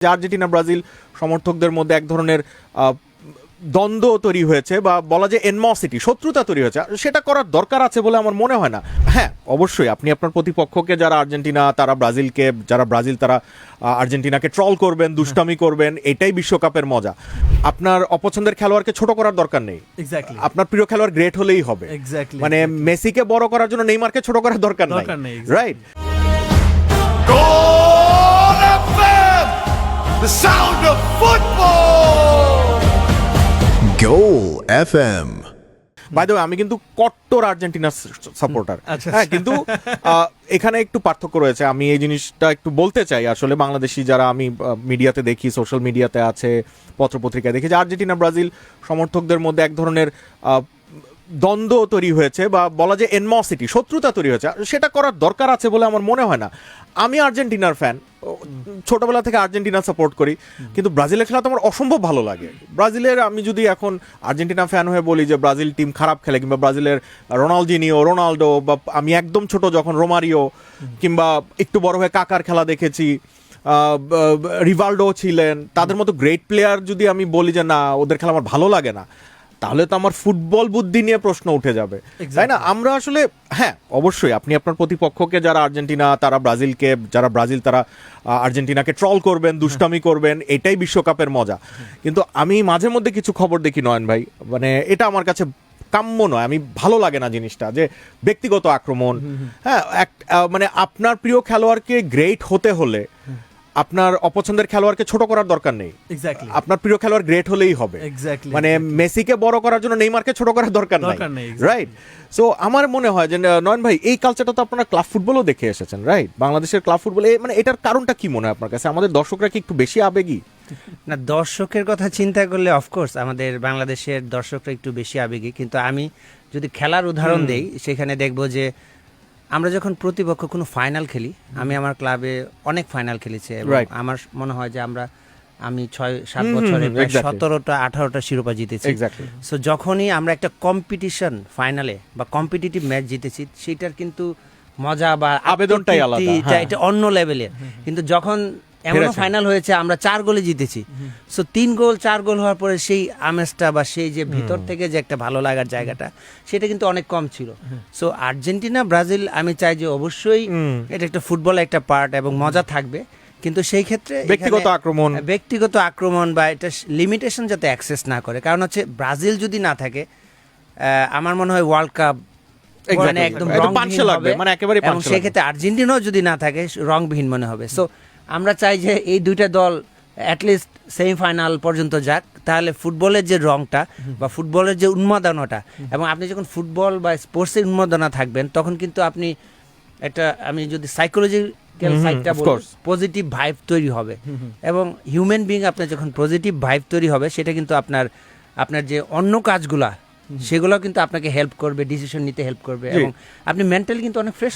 যে Argentina Brazil সমর্থকদের মধ্যে এক ধরনের দ্বন্দ্ব তৈরি হয়েছে বা বলা যায় এনমসিটি, শত্রুতা তৈরি হয়েছে, সেটা করার দরকার আছে বলে আমার মনে হয় না। হ্যাঁ, অবশ্যই আপনি আপনার প্রতিপক্ষকে, যারা আর্জেন্টিনা তারা ব্রাজিলকে, যারা ব্রাজিল তারা আর্জেন্টিনাকে ট্রল করবেন, দুষ্টামি করবেন, এটাই বিশ্বকাপের মজা। আপনার অপছন্দের খেলোয়াড়কে ছোট করার দরকার নেই। আপনার প্রিয় খেলোয়াড় গ্রেট হলেই হবে। মানে মেসিকে বড় করার জন্য নেইমারকে ছোট করার দরকার নেই, right? The sound of football. Goal FM. By the way, আমি কিন্তু কট্টর আর্জেন্টিনা সাপোর্টার। হ্যাঁ, কিন্তু এখানে একটু পার্থক্য রয়েছে। আমি এই জিনিসটা একটু বলতে চাই। আসলে বাংলাদেশি যারা আমি মিডিয়াতে দেখি, সোশ্যাল মিডিয়াতে আছে, পত্রপত্রিকায় দেখি, যে আর্জেন্টিনা ব্রাজিল সমর্থকদের মধ্যে এক ধরনের দ্বন্দ্ব তৈরি হয়েছে বা বলা যায় এনমসিটি, শত্রুতা তৈরি হয়েছে, সেটা করার দরকার আছে বলে আমার মনে হয় না। আমি আর্জেন্টিনার ফ্যান, ছোটবেলা থেকে আর্জেন্টিনা সাপোর্ট করি, কিন্তু ব্রাজিলের খেলা তো আমার অসম্ভব ভালো লাগে। ব্রাজিলের, আমি যদি এখন আর্জেন্টিনা ফ্যান হয়ে বলি যে ব্রাজিল টিম খারাপ খেলে, কিংবা ব্রাজিলের রোনাল্ডো, বা আমি একদম ছোট যখন রোমারিও, কিংবা একটু বড় হয়ে কাকার খেলা দেখেছি, রিভালডো ছিলেন, তাদের মতো গ্রেট প্লেয়ার যদি আমি বলি যে না, ওদের খেলা আমার ভালো লাগে না, তাহলে তো আমার ফুটবল বুদ্ধি নিয়ে প্রশ্ন উঠে যাবে, তাই না? আমরা আসলে, হ্যাঁ অবশ্যই আপনি আপনার প্রতিপক্ষকে, যারা আর্জেন্টিনা তারা ব্রাজিলকে, যারা ব্রাজিল তারা আর্জেন্টিনাকে ট্রল করবেন, দুষ্টামি করবেন, এটাই বিশ্বকাপের মজা। কিন্তু আমি মাঝে মধ্যে কিছু খবর দেখি নয়ন ভাই, মানে এটা আমার কাছে কাম্য নয়, আমি ভালো লাগে না জিনিসটা, যে ব্যক্তিগত আক্রমণ। হ্যাঁ, মানে আপনার প্রিয় খেলোয়াড়কে গ্রেট হতে হলে আপনার অপছন্দের খেলোয়াড়কে ছোট করার দরকার নেই। আপনার প্রিয় খেলোয়াড় গ্রেট হলেই হবে। মানে মেসিকে বড় করার জন্য নেইমারকে ছোট করার দরকার নেই, রাইট? সো আমার মনে হয় যে নয়ন ভাই, এই কালচারটা তো আপনারা ক্লাব ফুটবলও দেখে এসেছেন, রাইট? বাংলাদেশের ক্লাব ফুটবলে, মানে এটার কারণটা কি মনে হয় আপনার কাছে? আমাদের দর্শকরা কি একটু বেশি আবেগী? না, দর্শকের কথা চিন্তা করলে অফকোর্স আমাদের বাংলাদেশের দর্শকরা একটু বেশি আবেগী, কিন্তু আমি যদি খেলার উদাহরণ দেই, সেখানে দেখবো যে আমরা যখন প্রতিপক্ষ কোনো ফাইনাল খেলি, আমি আমার ক্লাবে অনেক ফাইনাল খেলেছি এবং আমার মনে হয় যে আমি 6-7 বছরে 17টা 18টা শিরোপা জিতেছি। সো যখনই আমরা একটা কম্পিটিশন ফাইনালে বা কম্পিটিটিভ ম্যাচ জিতেছি, সেটার কিন্তু মজা বা আবেদনটাই আলাদা, এটা অন্য লেভেলের। কিন্তু যখন এমন ফাইনাল হয়েছে আমরা 4 গোলে জিতেছি, সো 3 গোল 4 গোল হওয়ার পরে সেই আমেজটা বা সেই যে ভিতর থেকে যে একটা ভালো লাগার জায়গাটা, সেটা কিন্তু অনেক কম ছিল। সো আর্জেন্টিনা ব্রাজিল, আমি চাই যে অবশ্যই এটা একটা ফুটবলের একটা পার্ট এবং মজা থাকবে, কিন্তু সেই ক্ষেত্রে ব্যক্তিগত আক্রমণ বা এটা লিমিটেশন যাতে অ্যাক্সেস না করে। কারণ হচ্ছে ব্রাজিল যদি না থাকে, আমার মনে হয় ওয়ার্ল্ড কাপ মানে একদম রংবিহীন হবে, এবং সেই ক্ষেত্রে আর্জেন্টিনাও যদি না থাকে রংবিহীন মনে হবে। সো আমরা চাই যে এই দুইটা দল অ্যাটলিস্ট সেমিফাইনাল পর্যন্ত যাক, তাহলে ফুটবলের যে রংটা বা ফুটবলের যে উন্মাদনাটা, এবং আপনি যখন ফুটবল বা স্পোর্টসের উন্মাদনা থাকবেন, তখন কিন্তু আপনি একটা, আমি যদি সাইকোলজিক্যাল সাইডটা বলি, পজিটিভ ভাইব তৈরি হবে, এবং হিউম্যান বিং আপনার যখন পজিটিভ ভাইব তৈরি হবে, সেটা কিন্তু আপনার যে অন্য কাজগুলা, সেগুলো কিন্তু আপনাকে হেল্প করবে, ডিসিশন নিতে হেল্প করবে, এবং আপনি মেন্টালি কিন্তু অনেক ফ্রেশ।